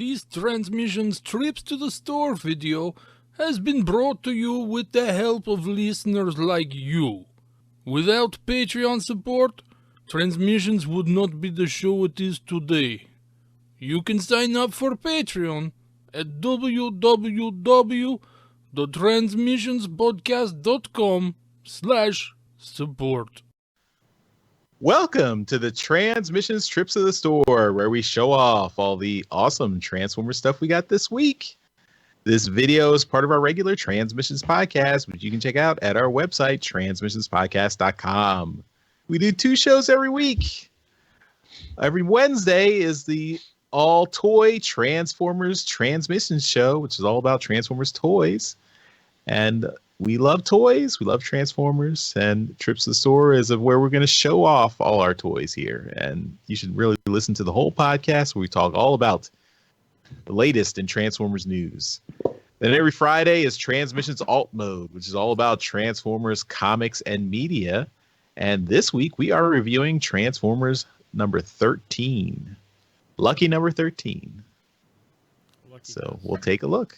This Transmissions Trips to the Store video has been brought to you with the help of listeners like you. Without Patreon support, Transmissions would not be the show it is today. You can sign up for Patreon at www.transmissionspodcast.com/support. Welcome to the Transmissions Trips to the Store, where we show off all the awesome Transformer stuff we got this week. This video is part of our regular Transmissions podcast, which you can check out at our website, transmissionspodcast.com. We do 2 shows every week. Every Wednesday is the all-toy Transformers Transmissions show, which is all about Transformers toys. And we love toys, we love Transformers, and Trips to the Store is where we're going to show off all our toys here. And you should really listen to the whole podcast where we talk all about the latest in Transformers news. Then every Friday is Transmissions Alt Mode, which is all about Transformers comics and media. And this week we are reviewing Transformers number 13. Lucky number 13. So we'll take a look.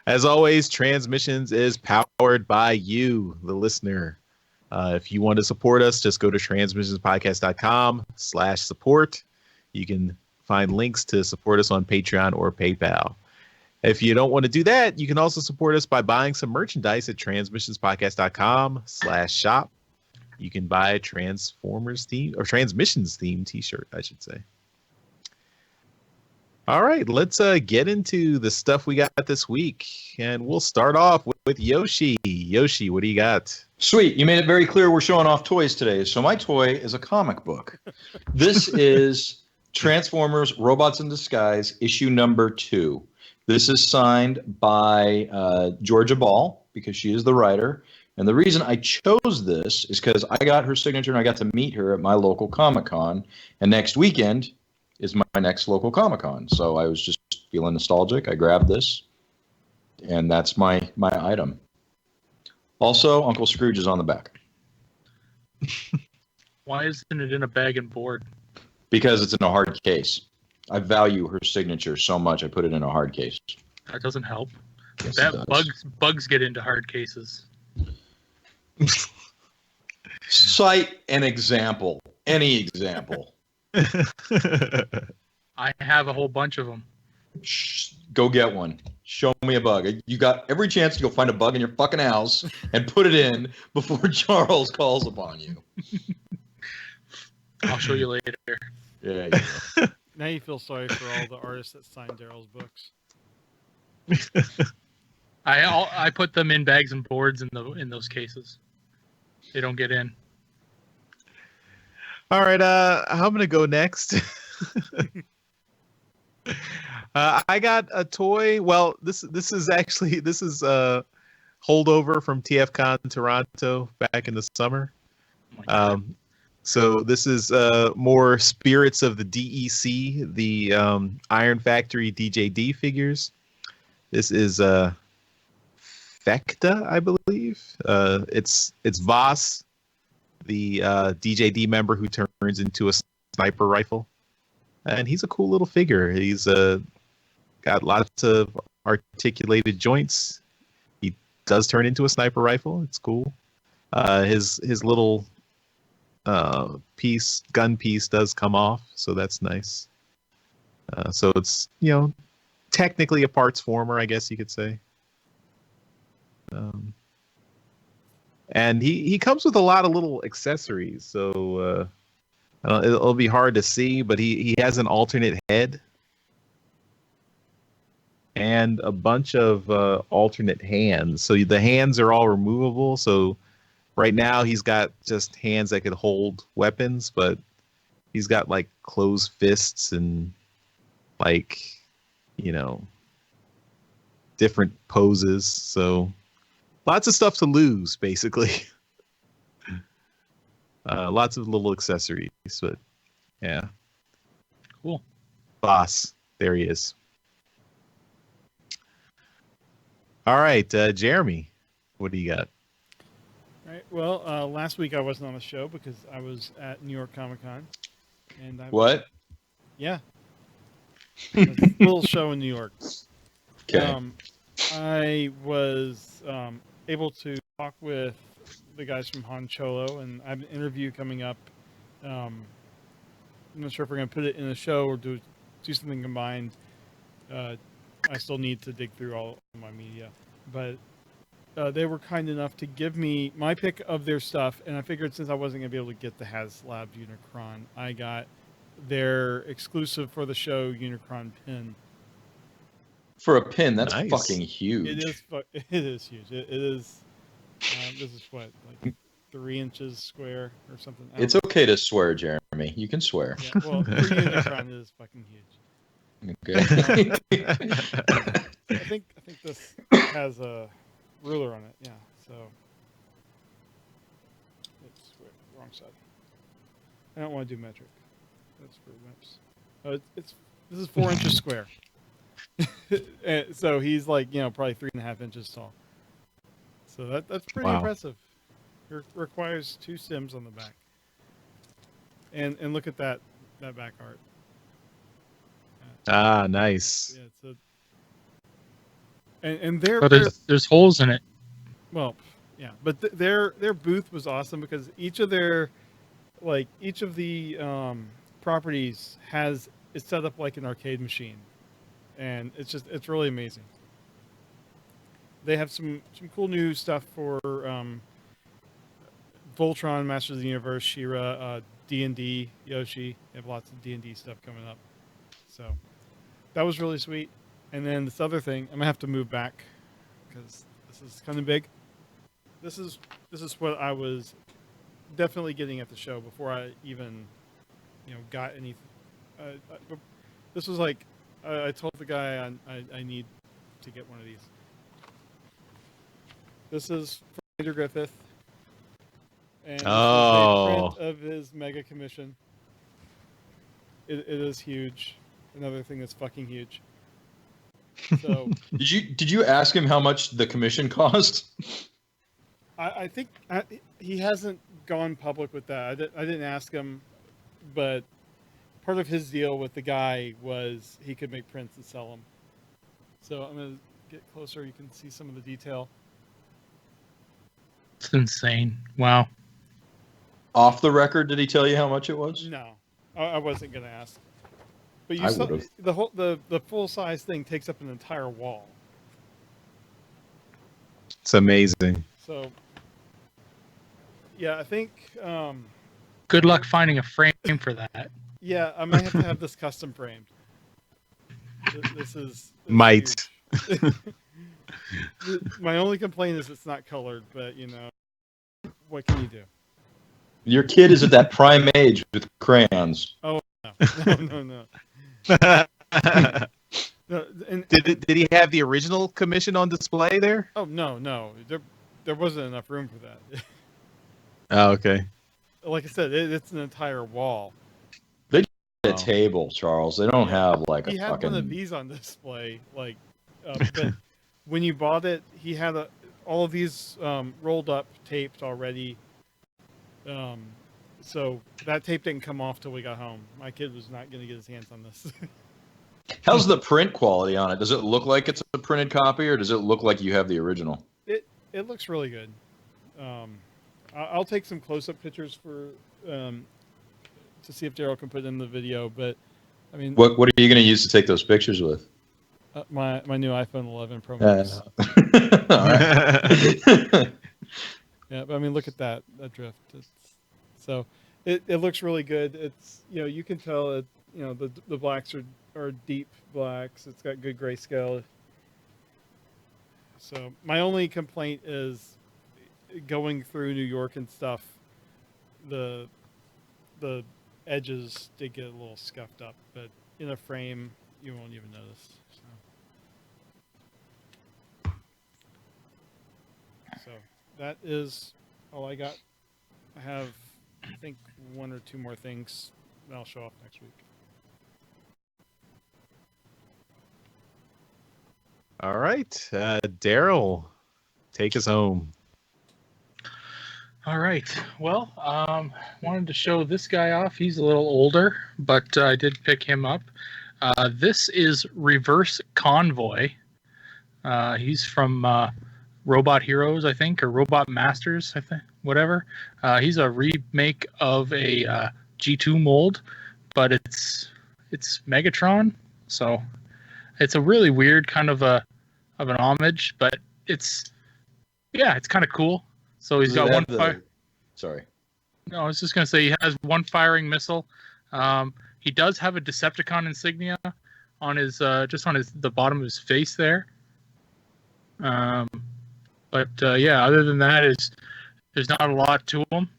As always, Transmissions is powered by you, the listener. If you want to support us, just go to transmissionspodcast.com/support. You can find links to support us on Patreon or PayPal. If you don't want to do that, you can also support us by buying some merchandise at transmissionspodcast.com/shop. You can buy a Transformers theme or Transmissions theme t-shirt, I should say. All right, let's get into the stuff we got this week. And we'll start off with Yoshi. Yoshi, what do you got? Sweet. You made it very clear we're showing off toys today. So my toy is a comic book. This is Transformers Robots in Disguise, issue number 2. This is signed by Georgia Ball, because she is the writer. And the reason I chose this is because I got her signature and I got to meet her at my local Comic-Con. And next weekend is my next local Comic-Con. So I was just feeling nostalgic. I grabbed this, and that's my item. Also, Uncle Scrooge is on the back. Why isn't it in a bag and board? Because it's in a hard case. I value her signature so much, I put it in a hard case. That doesn't help. Yes, it does. Bugs get into hard cases. Cite an example. Any example. I have a whole bunch of them. Shh, go get one. Show me a bug. You got every chance to go find a bug in your fucking house and put it in before Charles calls upon you. I'll show you later. Yeah. Now you feel sorry for all the artists that signed Darryl's books. I put them in bags and boards in those cases. They don't get in. All right, I'm going to go next. I got a toy. Well, this is a holdover from TFCon Toronto back in the summer. So this is more Spirits of the D.E.C, the Iron Factory DJD figures. This is Fekta, I believe. It's Voss, the DJD member who turns into a sniper rifle. And he's a cool little figure. He's got lots of articulated joints. He does turn into a sniper rifle. It's cool. His little gun piece does come off, so that's nice. So it's, technically a parts former, I guess you could say. And he comes with a lot of little accessories, so it'll be hard to see, but he has an alternate head and a bunch of alternate hands. So the hands are all removable. So right now he's got just hands that could hold weapons, but he's got like closed fists and different poses. So lots of stuff to lose, basically. Lots of little accessories, but yeah. Cool. Boss, there he is. All right, Jeremy, what do you got? All right. Well, last week I wasn't on the show because I was at New York Comic Con. And What? Yeah. It's a little show in New York. Okay. I was able to talk with the guys from Han Cholo, and I have an interview coming up. I'm not sure if we're going to put it in a show or do something combined. I still need to dig through all of my media, but they were kind enough to give me my pick of their stuff, and I figured since I wasn't going to be able to get the HasLab Unicron, I got their exclusive for the show Unicron pin. For a pin, that's Nice. fucking huge. It is. It is huge. It is. This is what, like 3 inches square or something. It's okay to swear, Jeremy. You can swear. Yeah. Well, for Unicron, it is fucking huge. Okay. I think this has a ruler on it. Yeah. So it's wrong side. I don't want to do metric. That's for wimps. This is 4 inches square. So he's like, probably 3.5 inches tall. So that's pretty impressive. It requires 2 sims on the back. And look at that back art. Ah, nice. Yeah, and their But there's holes in it. well, yeah, but their booth was awesome because each of the properties is set up like an arcade machine, and it's really amazing. They have some cool new stuff for Voltron, Masters of the Universe, She-Ra, D&D, Yoshi. They have lots of D&D stuff coming up. So that was really sweet. And then this other thing, I'm gonna have to move back because this is kind of big. This is what I was definitely getting at the show before I even, got any. This was like I told the guy I need to get one of these. This is from Peter Griffith. And this is a print of his mega commission. It is huge. Another thing that's fucking huge. So Did you ask him how much the commission cost? I think he hasn't gone public with that. I didn't ask him, but part of his deal with the guy was he could make prints and sell them. So I'm gonna get closer. You can see some of the detail. It's insane. Wow. Off the record, did he tell you how much it was? No, I wasn't gonna ask. But I saw would've. the full size thing takes up an entire wall. It's amazing. So yeah, I think Good luck finding a frame for that. yeah, I might have to have this custom framed. This is Might. huge. My only complaint is it's not colored, but what can you do? Your kid is at that prime age with crayons. No. No, and, Did he have the original commission on display there? oh no, there wasn't enough room for that. Oh, okay. Like I said, it's an entire wall. A table, Charles. They don't have like He a had fucking. one of these on display, but when you bought it, he had all of these rolled up, taped already. So that tape didn't come off till we got home. My kid was not going to get his hands on this. How's the print quality on it? Does it look like it's a printed copy, or does it look like you have the original? It looks really good. I'll take some close-up pictures to see if Darryl can put in the video. But I mean, What are you going to use to take those pictures with? my new iPhone 11 Pro Max. All right. Yeah, but I mean, look at that drift. So it looks really good. It's you can tell it. The blacks are deep blacks. It's got good grayscale. So my only complaint is going through New York and stuff. The edges did get a little scuffed up, but in a frame you won't even notice. So that is all I got. I have, I think, 1 or 2 more things that I'll show off next week. All right. Darryl, take us home. All right. Well, wanted to show this guy off. He's a little older, but I did pick him up. This is Reverse Convoy. He's from Robot Heroes, I think, or Robot Masters, I think, whatever. He's a remake of a G2 mold, but it's Megatron, so it's a really weird kind of an homage, but it's kind of cool. So he's got one fire. Sorry. No, I was just gonna say he has one firing missile. He does have a Decepticon insignia on his just on the bottom of his face there. But other than that, there's not a lot to him.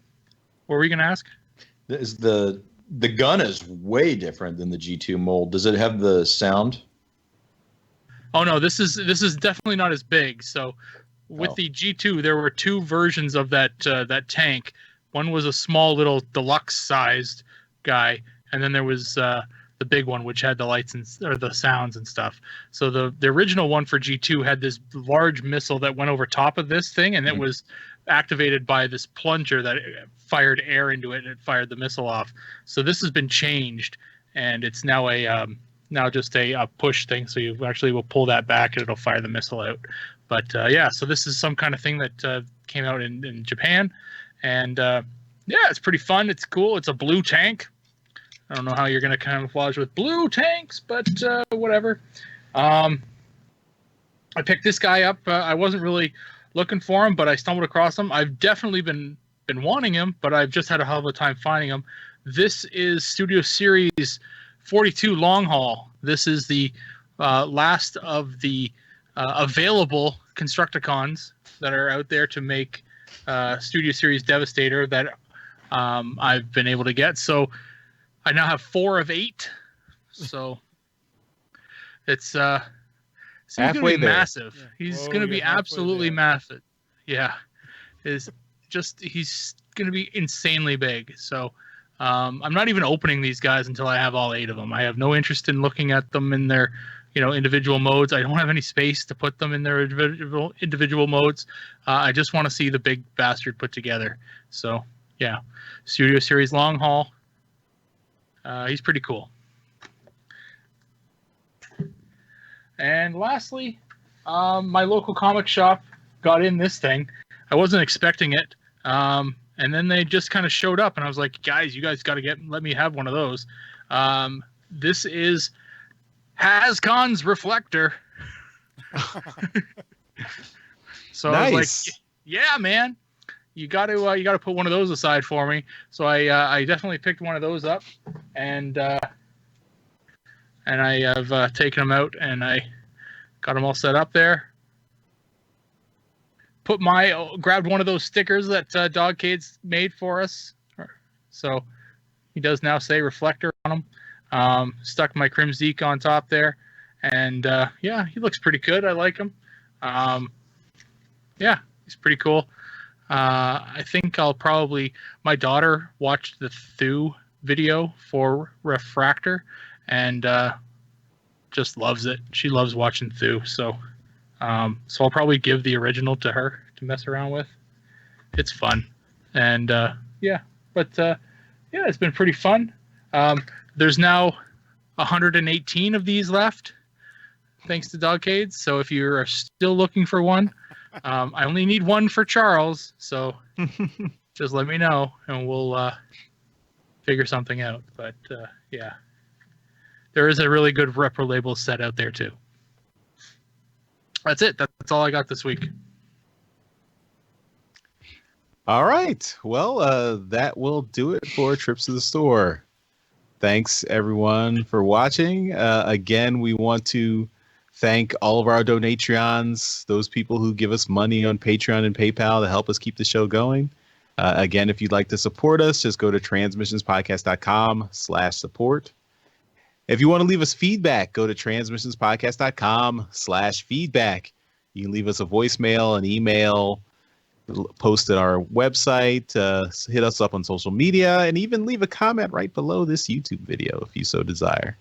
What were you gonna ask? The gun is way different than the G2 mold. Does it have the sound? Oh no, this is definitely not as big. So with the G2, there were two versions of that tank. One was a small little deluxe sized guy, and then there was the big one, which had the lights or the sounds and stuff. So the original one for G2 had this large missile that went over top of this thing, and it was activated by this plunger that fired air into it, and it fired the missile off. So this has been changed, and it's now just a push thing. So you actually will pull that back, and it'll fire the missile out. But so this is some kind of thing that came out in Japan, and it's pretty fun. It's cool. It's a blue tank. I don't know how you're going to camouflage with blue tanks, but whatever. I picked this guy up. I wasn't really looking for him, but I stumbled across him. I've definitely been wanting him, but I've just had a hell of a time finding him. This is Studio Series 42 Long Haul. This is the last of the available Constructicons that are out there to make Studio Series Devastator that I've been able to get. So I now have 4 of 8. So it's halfway there. Massive. Yeah. He's going to be absolutely massive. Yeah. He's going to be insanely big. So I'm not even opening these guys until I have all 8 of them. I have no interest in looking at them in their individual modes. I don't have any space to put them in their individual modes. I just want to see the big bastard put together. So yeah, Studio Series Long Haul. He's pretty cool. And lastly, my local comic shop got in this thing. I wasn't expecting it. And then they just kind of showed up, and I was like, guys, you guys got to let me have one of those. This is Hascon's Reflector. So nice. I was like, yeah, man, you got to put one of those aside for me. So I definitely picked one of those up, and I have taken them out, and I got them all set up there. Grabbed one of those stickers that Dogcade's made for us. So he does now say Reflector on them. Stuck my Crim Zeke on top there. And he looks pretty good. I like him. He's pretty cool. I think my daughter watched the Thu video for Refractor and just loves it. She loves watching Thu. So I'll probably give the original to her to mess around with. It's fun. And it's been pretty fun. There's now 118 of these left, thanks to Dogcades. So if you are still looking for one, I only need one for Charles. So just let me know and we'll figure something out. But there is a really good Repro Label set out there too. That's it. That's all I got this week. All right. Well, that will do it for Trips to the Store. Thanks, everyone, for watching. Again, we want to thank all of our Donatrions, those people who give us money on Patreon and PayPal to help us keep the show going. Again, if you'd like to support us, just go to transmissionspodcast.com/support. If you want to leave us feedback, go to transmissionspodcast.com/feedback. You can leave us a voicemail, an email, post at our website, hit us up on social media, and even leave a comment right below this YouTube video if you so desire.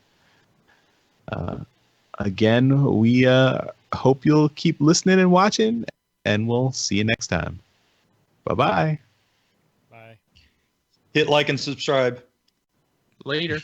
Again, we hope you'll keep listening and watching, and we'll see you next time. Bye-bye. Hit like and subscribe. Later.